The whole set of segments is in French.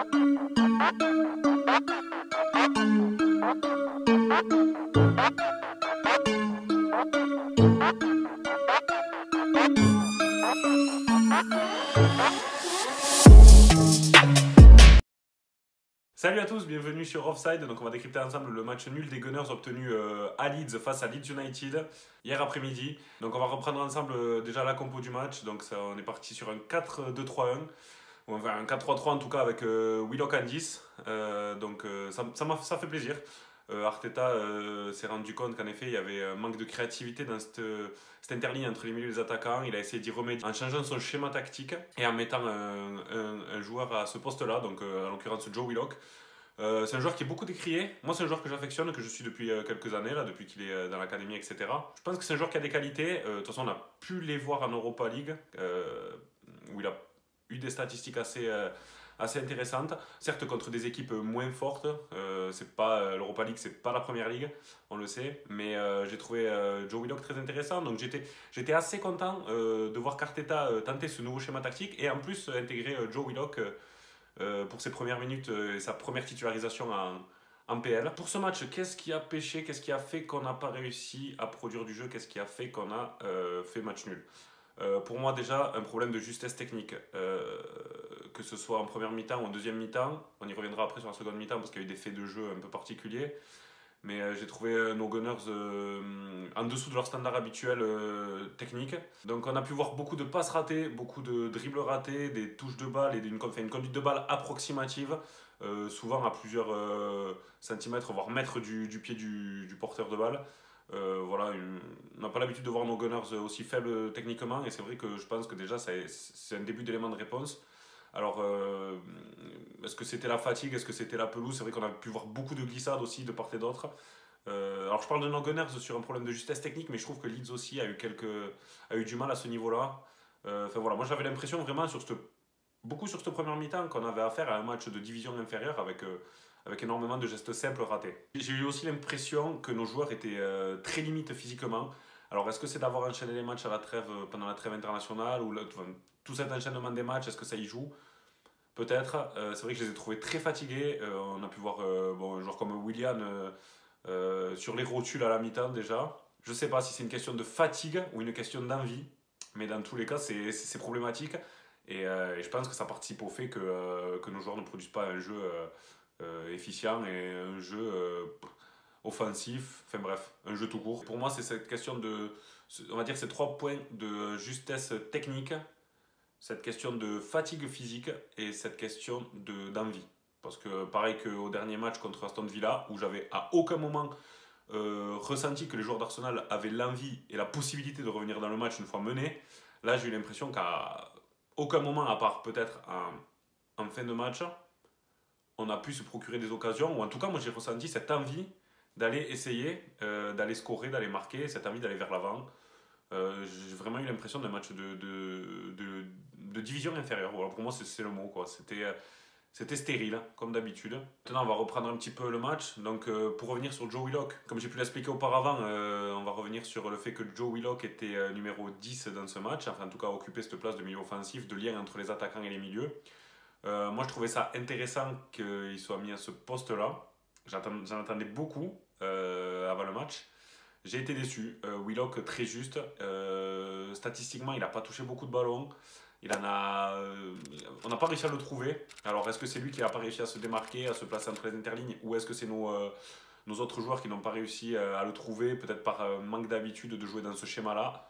Salut à tous, bienvenue sur Offside. Donc on va décrypter ensemble le match nul des Gunners obtenu à Leeds face à Leeds United hier après-midi. Donc on va reprendre ensemble déjà la compo du match. Donc on est parti sur un 4-2-3-1 ou enfin un 4-3-3 en tout cas avec Willock en 10. Ça fait plaisir. Arteta s'est rendu compte qu'en effet il y avait un manque de créativité dans cette interligne entre les milieux et les attaquants. Il a essayé d'y remédier en changeant son schéma tactique et en mettant un joueur à ce poste-là, donc en l'occurrence Joe Willock. C'est un joueur qui est beaucoup décrié. Moi, c'est un joueur que j'affectionne, que je suis depuis quelques années, là, depuis qu'il est dans l'académie, etc. Je pense que c'est un joueur qui a des qualités. De toute façon, on a pu les voir en Europa League, où il a eu des statistiques assez intéressantes. Certes, contre des équipes moins fortes. L'Europa League, c'est pas la première ligue, on le sait. Mais j'ai trouvé Joe Willock très intéressant. Donc j'étais assez content de voir qu'Arteta tenter ce nouveau schéma tactique et en plus intégrer Joe Willock pour ses premières minutes et sa première titularisation en PL. Pour ce match, qu'est-ce qui a pêché? Qu'est-ce qui a fait qu'on n'a pas réussi à produire du jeu? Qu'est-ce qui a fait qu'on a fait match nul? Pour moi, déjà, un problème de justesse technique. Que ce soit en première mi-temps ou en deuxième mi-temps. On y reviendra après sur la seconde mi-temps parce qu'il y a eu des faits de jeu un peu particuliers. Mais j'ai trouvé nos Gunners en dessous de leur standard habituel technique. Donc on a pu voir beaucoup de passes ratées, beaucoup de dribbles ratés, des touches de balle et une conduite de balle approximative, souvent à plusieurs centimètres, voire mètres du pied du porteur de balle. On n'a pas l'habitude de voir nos Gunners aussi faibles techniquement et c'est vrai que je pense que déjà c'est un début d'élément de réponse. Alors, est-ce que c'était la fatigue? Est-ce que c'était la pelouse? C'est vrai qu'on a pu voir beaucoup de glissades aussi de part et d'autre. Alors, je parle de nos Gunners sur un problème de justesse technique, mais je trouve que Leeds aussi a eu du mal à ce niveau-là. Moi j'avais l'impression vraiment beaucoup sur cette première mi-temps qu'on avait affaire à un match de division inférieure avec énormément de gestes simples ratés. J'ai eu aussi l'impression que nos joueurs étaient très limites physiquement. Alors, est-ce que c'est d'avoir enchaîné les matchs à la trêve, pendant la trêve internationale ou tout cet enchaînement des matchs, est-ce que ça y joue? Peut-être. C'est vrai que je les ai trouvés très fatigués. On a pu voir un joueur comme Willian sur les rotules à la mi-temps déjà. Je ne sais pas si c'est une question de fatigue ou une question d'envie, mais dans tous les cas, c'est problématique. Et je pense que ça participe au fait que nos joueurs ne produisent pas un jeu efficient et un jeu offensif, enfin bref, un jeu tout court. Pour moi, c'est cette question on va dire ces 3 points de justesse technique, cette question de fatigue physique et cette question d'envie. Parce que pareil qu'au dernier match contre Aston Villa, où j'avais à aucun moment ressenti que les joueurs d'Arsenal avaient l'envie et la possibilité de revenir dans le match une fois menés, là j'ai eu l'impression qu'à aucun moment, à part peut-être en fin de match, on a pu se procurer des occasions, ou en tout cas moi j'ai ressenti cette envie d'aller essayer, d'aller scorer, d'aller marquer, cette envie d'aller vers l'avant. J'ai vraiment eu l'impression d'un match de division inférieure. Voilà, pour moi, c'est le mot, quoi. C'était stérile, comme d'habitude. Maintenant, on va reprendre un petit peu le match. Donc, pour revenir sur Joe Willock, comme j'ai pu l'expliquer auparavant, on va revenir sur le fait que Joe Willock était numéro 10 dans ce match. Enfin, en tout cas, occupait cette place de milieu offensif, de lien entre les attaquants et les milieux. Moi, je trouvais ça intéressant qu'il soit mis à ce poste-là. J'en attendais beaucoup avant le match. J'ai été déçu. Willock très juste. Statistiquement, il n'a pas touché beaucoup de ballons. On n'a pas réussi à le trouver. Alors, est-ce que c'est lui qui n'a pas réussi à se démarquer, à se placer entre les interlignes, ou est-ce que c'est nos autres joueurs qui n'ont pas réussi à le trouver, peut-être par manque d'habitude de jouer dans ce schéma-là?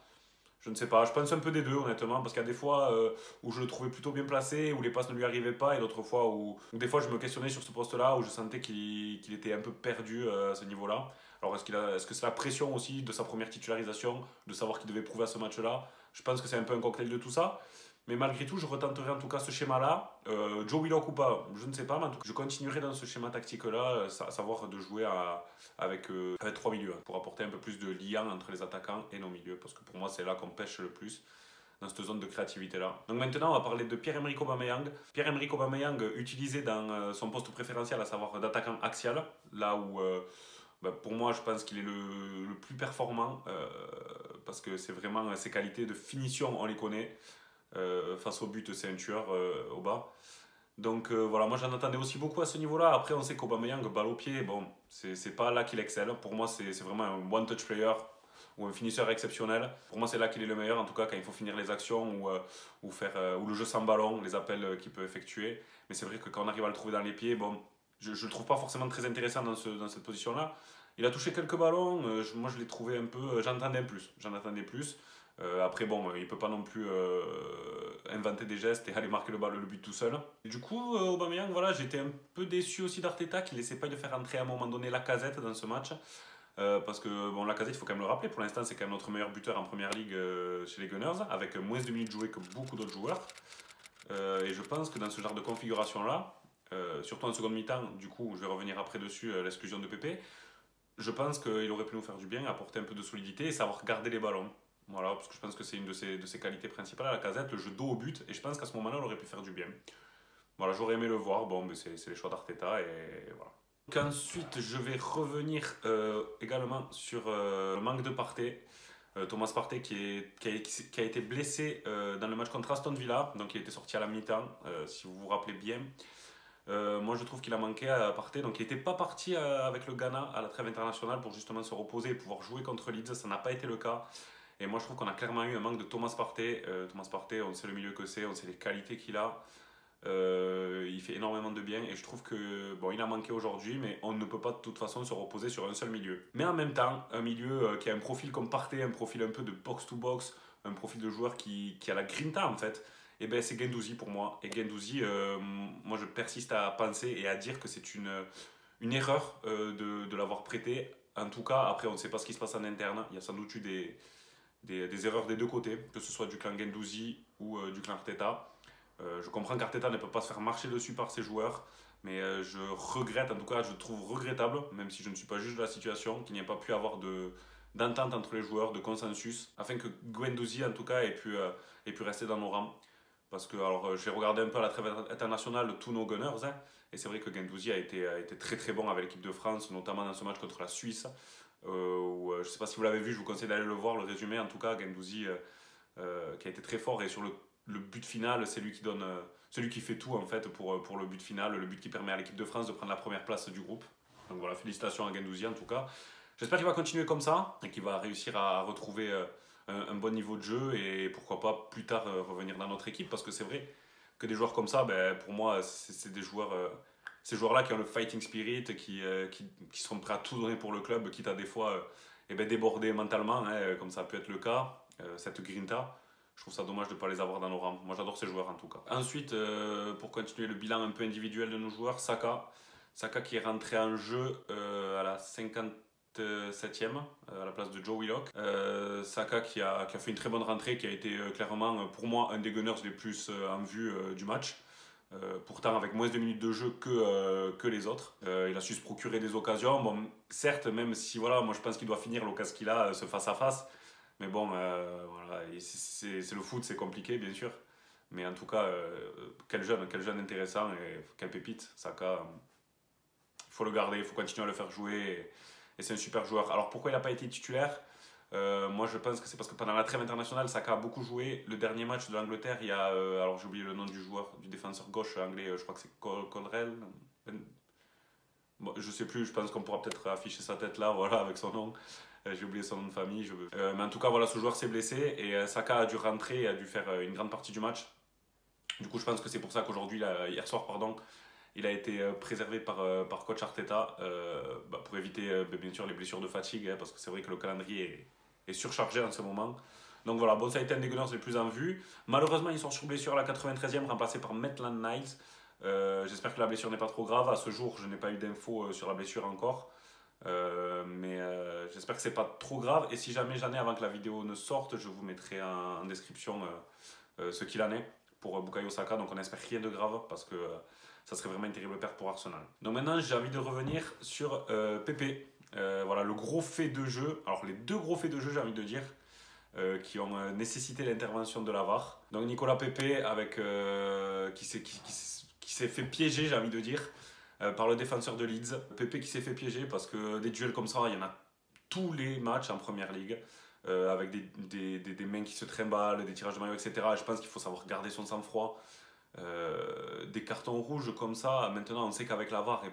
Je ne sais pas, je pense un peu des deux honnêtement, parce qu'il y a des fois où je le trouvais plutôt bien placé, où les passes ne lui arrivaient pas, et d'autres fois où des fois je me questionnais sur ce poste-là, où je sentais qu'il était un peu perdu à ce niveau-là. Alors est-ce que c'est la pression aussi de sa première titularisation, de savoir qu'il devait prouver à ce match-là? Je pense que c'est un peu un cocktail de tout ça. Mais malgré tout, je retenterai en tout cas ce schéma-là. Joe Willock ou pas, je ne sais pas, mais en tout cas, je continuerai dans ce schéma tactique-là, à savoir de jouer avec 3 milieux, pour apporter un peu plus de lien entre les attaquants et nos milieux, parce que pour moi, c'est là qu'on pêche le plus, dans cette zone de créativité-là. Donc maintenant, on va parler de Pierre-Emerick Aubameyang. Pierre-Emerick Aubameyang utilisé dans son poste préférentiel, à savoir d'attaquant axial, là où... pour moi, je pense qu'il est le plus performant, parce que c'est vraiment ses qualités de finition, on les connaît. Face au but, c'est un tueur au bas. Donc voilà, moi j'en attendais aussi beaucoup à ce niveau-là. Après, on sait qu'Aubameyang, balle au pied, bon, c'est pas là qu'il excelle. Pour moi, c'est vraiment un one-touch player ou un finisseur exceptionnel. Pour moi, c'est là qu'il est le meilleur, en tout cas quand il faut finir les actions ou le jeu sans ballon, les appels qu'il peut effectuer. Mais c'est vrai que quand on arrive à le trouver dans les pieds, bon, je le trouve pas forcément très intéressant dans cette position-là. Il a touché quelques ballons, moi je l'ai trouvé un peu, j'en attendais plus. Après, bon, il peut pas non plus inventer des gestes et aller marquer le but tout seul. Et du coup, Aubameyang, voilà, j'étais un peu déçu aussi d'Arteta qu'il essaie pas de faire entrer à un moment donné Lacazette dans ce match. Parce que bon, Lacazette, il faut quand même le rappeler, pour l'instant, c'est quand même notre meilleur buteur en première ligue chez les Gunners, avec moins de minutes jouées que beaucoup d'autres joueurs. Et je pense que dans ce genre de configuration-là, surtout en seconde mi-temps, du coup, je vais revenir après dessus, l'exclusion de Pépé, je pense qu'il aurait pu nous faire du bien, apporter un peu de solidité et savoir garder les ballons. Voilà, parce que je pense que c'est une de ses qualités principales à la Lacazette, le jeu dos au but, et je pense qu'à ce moment-là, il aurait pu faire du bien. Voilà, j'aurais aimé le voir, bon, mais c'est les choix d'Arteta, et voilà. Donc ensuite, je vais revenir également sur le manque de Partey. Thomas Partey qui a été blessé dans le match contre Aston Villa, donc il était sorti à la mi-temps, si vous vous rappelez bien. Moi je trouve qu'il a manqué à Partey, donc il n'était pas parti avec le Ghana à la trêve internationale pour justement se reposer et pouvoir jouer contre Leeds, ça n'a pas été le cas. Et moi je trouve qu'on a clairement eu un manque de Thomas Partey. Thomas Partey, on sait le milieu que c'est, on sait les qualités qu'il a. Il fait énormément de bien et je trouve que bon, il a manqué aujourd'hui, mais on ne peut pas de toute façon se reposer sur un seul milieu. Mais en même temps, un milieu qui a un profil comme Partey, un profil un peu de box-to-box, un profil de joueur qui a la grinta en fait, et ben c'est Guendouzi pour moi. Et Guendouzi, moi je persiste à penser et à dire que c'est une erreur de l'avoir prêté. En tout cas, après on ne sait pas ce qui se passe en interne, il y a sans doute eu des erreurs des deux côtés, que ce soit du clan Guendouzi ou du clan Arteta. Je comprends qu'Arteta ne peut pas se faire marcher dessus par ses joueurs, mais je regrette, en tout cas, je trouve regrettable, même si je ne suis pas juge de la situation, qu'il n'y ait pas pu avoir d'entente entre les joueurs, de consensus, afin que Guendouzi, en tout cas, ait pu rester dans nos rangs. Parce que j'ai regardé un peu à la trêve internationale tous nos Gunners, hein, et c'est vrai que Guendouzi a été très très bon avec l'équipe de France, notamment dans ce match contre la Suisse. Je ne sais pas si vous l'avez vu, je vous conseille d'aller le voir, le résumé. En tout cas, Guendouzi qui a été très fort et sur le but final, c'est lui qui donne, celui qui fait tout en fait pour le but final, le but qui permet à l'équipe de France de prendre la première place du groupe. Donc voilà, félicitations à Guendouzi en tout cas. J'espère qu'il va continuer comme ça et qu'il va réussir à retrouver un bon niveau de jeu et pourquoi pas plus tard revenir dans notre équipe parce que c'est vrai que des joueurs comme ça, ben, pour moi, c'est des joueurs, ces joueurs-là qui ont le fighting spirit, qui sont prêts à tout donner pour le club, quitte à des fois eh ben, déborder mentalement, hein, comme ça a pu être le cas, cette grinta. Je trouve ça dommage de ne pas les avoir dans nos rangs. Moi j'adore ces joueurs en tout cas. Ensuite, pour continuer le bilan un peu individuel de nos joueurs, Saka. Saka qui est rentré en jeu à la 57e à la place de Joe Willock. Saka qui a fait une très bonne rentrée, qui a été clairement pour moi un des gunners les plus en vue du match. Pourtant avec moins de minutes de jeu que les autres. Il a su se procurer des occasions. Bon, certes, même si voilà, moi je pense qu'il doit finir l'occasion qu'il a, ce face-à-face. Mais bon, voilà, c'est le foot, c'est compliqué bien sûr. Mais en tout cas, quel jeune intéressant et quelle pépite. Saka, il faut le garder, il faut continuer à le faire jouer. Et c'est un super joueur. Alors pourquoi il n'a pas été titulaire? Moi je pense que c'est parce que pendant la trêve internationale, Saka a beaucoup joué. Le dernier match de l'Angleterre, il y a, alors j'ai oublié le nom du joueur, du défenseur gauche anglais, je crois que c'est Colrell. Bon, je sais plus, je pense qu'on pourra peut-être afficher sa tête là, voilà, avec son nom. J'ai oublié son nom de famille. Mais en tout cas, voilà, ce joueur s'est blessé et Saka a dû rentrer et a dû faire une grande partie du match. Du coup, je pense que c'est pour ça qu'aujourd'hui, hier soir, pardon, il a été préservé par coach Arteta pour éviter bien sûr les blessures de fatigue, hein, parce que c'est vrai que le calendrier est surchargé en ce moment. Donc voilà, bon, ça a été un des Gunners les plus en vue. Malheureusement, ils sont sur blessure à la 93e, remplacé par Maitland Niles. J'espère que la blessure n'est pas trop grave. À ce jour, je n'ai pas eu d'infos sur la blessure encore. Mais j'espère que c'est pas trop grave. Et si jamais j'en ai avant que la vidéo ne sorte, je vous mettrai en description ce qu'il en est pour Bukayo Saka. Donc on espère rien de grave parce que ça serait vraiment une terrible perte pour Arsenal. Donc maintenant, j'ai envie de revenir sur Pépé. Voilà, le gros fait de jeu. Alors les deux gros faits de jeu, j'ai envie de dire, qui ont nécessité l'intervention de la VAR. Donc Nicolas Pépé avec, qui s'est fait piéger, j'ai envie de dire, par le défenseur de Leeds. Pépé qui s'est fait piéger parce que des duels comme ça, il y en a tous les matchs en première ligue. Avec des mains qui se trimballent, des tirages de maillot, etc. Et je pense qu'il faut savoir garder son sang-froid. Des cartons rouges comme ça, maintenant on sait qu'avec la VAR, il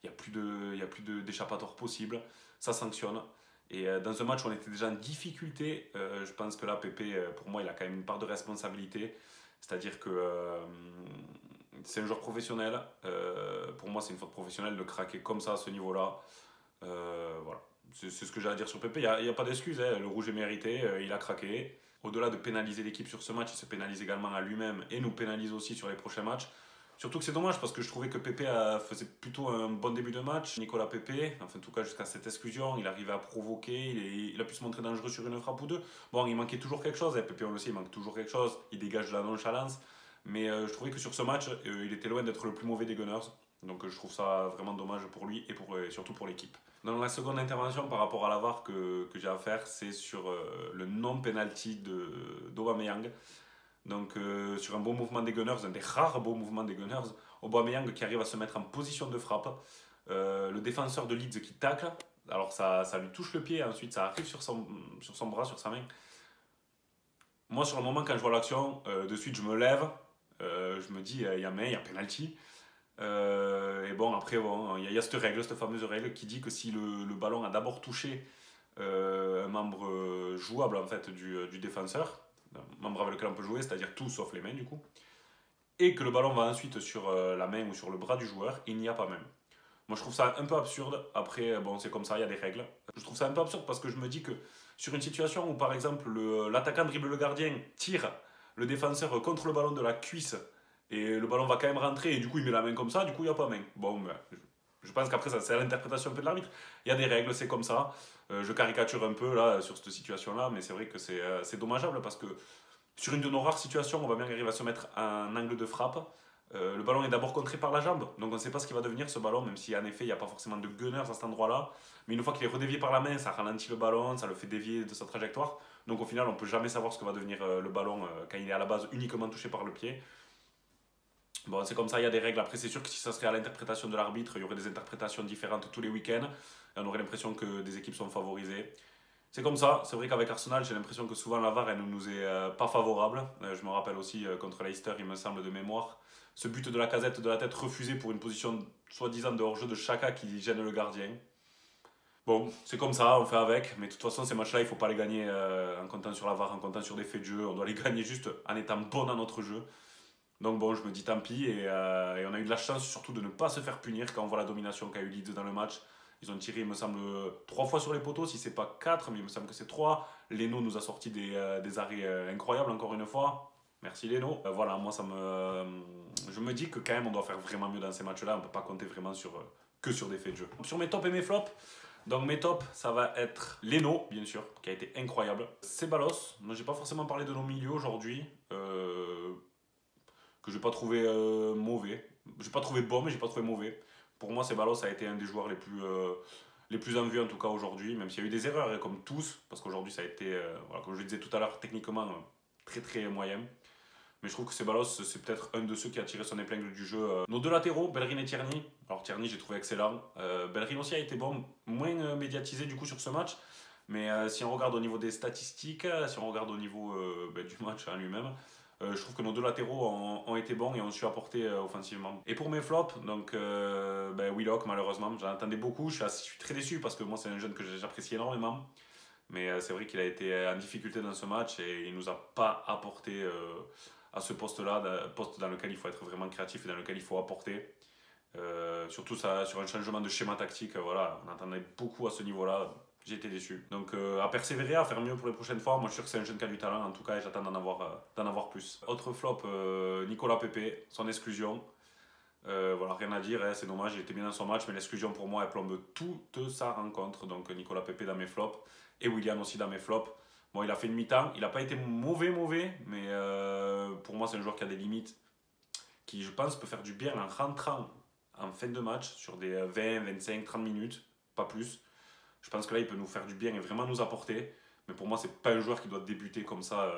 n'y a plus d'échappatoire possible, ça sanctionne. Et dans un match où on était déjà en difficulté, je pense que là, Pépé, pour moi, il a quand même une part de responsabilité. C'est-à-dire que c'est un joueur professionnel. Pour moi, c'est une faute professionnelle de craquer comme ça à ce niveau-là. Voilà. C'est ce que j'ai à dire sur Pépé. Il n'y a pas d'excuse. Hein. Le rouge est mérité. Il a craqué. Au-delà de pénaliser l'équipe sur ce match, il se pénalise également à lui-même et nous pénalise aussi sur les prochains matchs. Surtout que c'est dommage parce que je trouvais que Pépé faisait plutôt un bon début de match. Nicolas Pépé, enfin en tout cas jusqu'à cette exclusion, il arrivait à provoquer, il a pu se montrer dangereux sur une frappe ou deux. Bon, il manquait toujours quelque chose, hein. Pépé on le sait, il manque toujours quelque chose, il dégage de la nonchalance. Mais je trouvais que sur ce match, il était loin d'être le plus mauvais des Gunners. Donc je trouve ça vraiment dommage pour lui et surtout pour l'équipe. Dans la seconde intervention par rapport à la VAR que j'ai à faire, c'est sur le non-penalty d'Aubameyang. Donc sur un beau mouvement des Gunners, un des rares beaux mouvements des Gunners, Aubameyang qui arrive à se mettre en position de frappe, le défenseur de Leeds qui tacle, alors ça lui touche le pied, ensuite ça arrive sur son bras, sur sa main. Moi sur le moment quand je vois l'action, de suite je me lève, je me dis il y a main, il y a penalty. Et bon après bon, il y a cette fameuse règle qui dit que si le ballon a d'abord touché un membre jouable en fait du défenseur, membre avec lequel on peut jouer, c'est-à-dire tout sauf les mains du coup, et que le ballon va ensuite sur la main ou sur le bras du joueur, il n'y a pas même. Moi je trouve ça un peu absurde, après bon c'est comme ça, il y a des règles. Je trouve ça un peu absurde parce que je me dis que sur une situation où par exemple l'attaquant dribble le gardien, tire le défenseur contre le ballon de la cuisse, et le ballon va quand même rentrer, et du coup il met la main comme ça, du coup il n'y a pas main. Bon, ben, je pense qu'après ça c'est à l'interprétation un peu de l'arbitre. Il y a des règles, c'est comme ça. Je caricature un peu là sur cette situation-là, mais c'est vrai que c'est dommageable parce que sur une de nos rares situations, on va bien arriver à se mettre un angle de frappe. Le ballon est d'abord contré par la jambe, donc on ne sait pas ce qui va devenir ce ballon, même si en effet il n'y a pas forcément de gunners à cet endroit-là. Mais une fois qu'il est redévié par la main, ça ralentit le ballon, ça le fait dévier de sa trajectoire. Donc au final, on ne peut jamais savoir ce que va devenir le ballon quand il est à la base uniquement touché par le pied. Bon, c'est comme ça, il y a des règles. Après, c'est sûr que si ça serait à l'interprétation de l'arbitre, il y aurait des interprétations différentes tous les week-ends. Et on aurait l'impression que des équipes sont favorisées. C'est comme ça, c'est vrai qu'avec Arsenal, j'ai l'impression que souvent la VAR, elle ne nous est pas favorable. Je me rappelle aussi contre Leicester, il me semble de mémoire, ce but de la casette de la tête refusé pour une position soi-disant de hors-jeu de Xhaka qui gêne le gardien. Bon, c'est comme ça, on fait avec, mais de toute façon, ces matchs-là, il ne faut pas les gagner en comptant sur la VAR, en comptant sur des faits de jeu. On doit les gagner juste en étant bon dans notre jeu. Donc bon, je me dis tant pis, et on a eu de la chance surtout de ne pas se faire punir quand on voit la domination qu'a eu Leeds dans le match. Ils ont tiré, il me semble, 3 fois sur les poteaux, si c'est pas 4, mais il me semble que c'est 3. Leno nous a sorti des arrêts incroyables, encore une fois. Merci Leno. Voilà, moi, je me dis que quand même, on doit faire vraiment mieux dans ces matchs-là. On ne peut pas compter vraiment que sur des faits de jeu. Sur mes tops et mes flops, donc mes tops, ça va être Leno, bien sûr, qui a été incroyable. Ceballos, moi, j'ai pas forcément parlé de nos milieux aujourd'hui. Que je n'ai pas trouvé mauvais. Je n'ai pas trouvé bon, mais je n'ai pas trouvé mauvais. Pour moi, Ceballos a été un des joueurs les plus en vue, en tout cas aujourd'hui, même s'il y a eu des erreurs, comme tous, parce qu'aujourd'hui, ça a été, voilà, comme je le disais tout à l'heure, techniquement très très moyen. Mais je trouve que Ceballos, c'est peut-être un de ceux qui a tiré son épingle du jeu. Nos deux latéraux, Bellerin et Tierney. Alors Tierney, j'ai trouvé excellent. Bellerin aussi a été bon, moins médiatisé du coup sur ce match. Mais si on regarde au niveau des statistiques, si on regarde au niveau du match en lui-même, je trouve que nos deux latéraux ont été bons et ont su apporter offensivement. Et pour mes flops, donc Willock, malheureusement, j'en attendais beaucoup. Je suis très déçu parce que moi, c'est un jeune que j'apprécie énormément. Mais c'est vrai qu'il a été en difficulté dans ce match et il ne nous a pas apporté à ce poste-là, poste dans lequel il faut être vraiment créatif et dans lequel il faut apporter. Surtout ça, sur un changement de schéma tactique, voilà, on attendait beaucoup à ce niveau-là. J'ai été déçu. Donc à persévérer, à faire mieux pour les prochaines fois. Moi je suis sûr que c'est un jeune qui a du talent en tout cas et j'attends d'en avoir plus. Autre flop, Nicolas Pepe, son exclusion. Voilà, rien à dire, hein, c'est dommage, il était bien dans son match, mais l'exclusion pour moi elle plombe toute sa rencontre. Donc Nicolas Pepe dans mes flops et Willian aussi dans mes flops. Bon, il a fait une mi-temps, il n'a pas été mauvais, mais pour moi c'est un joueur qui a des limites, qui je pense peut faire du bien en rentrant en fin de match sur des 20, 25, 30 minutes, pas plus. Je pense que là, il peut nous faire du bien et vraiment nous apporter. Mais pour moi, c'est pas un joueur qui doit débuter comme ça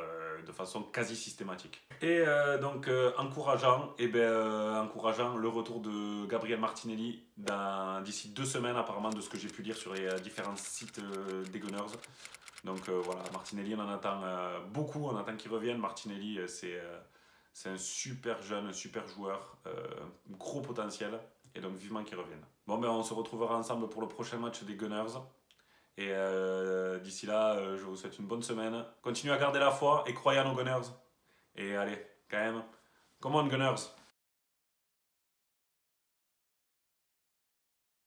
de façon quasi systématique. Et donc, encourageant le retour de Gabriel Martinelli d'ici 2 semaines, apparemment, de ce que j'ai pu lire sur les différents sites des Gunners. Donc voilà, Martinelli, on en attend beaucoup, on attend qu'il revienne. Martinelli, C'est un super jeune, un super joueur, gros potentiel. Et donc vivement qu'il revienne. Bon, ben on se retrouvera ensemble pour le prochain match des Gunners. Et d'ici là, je vous souhaite une bonne semaine. Continuez à garder la foi et croyez en nos Gunners. Et allez, quand même, come on Gunners!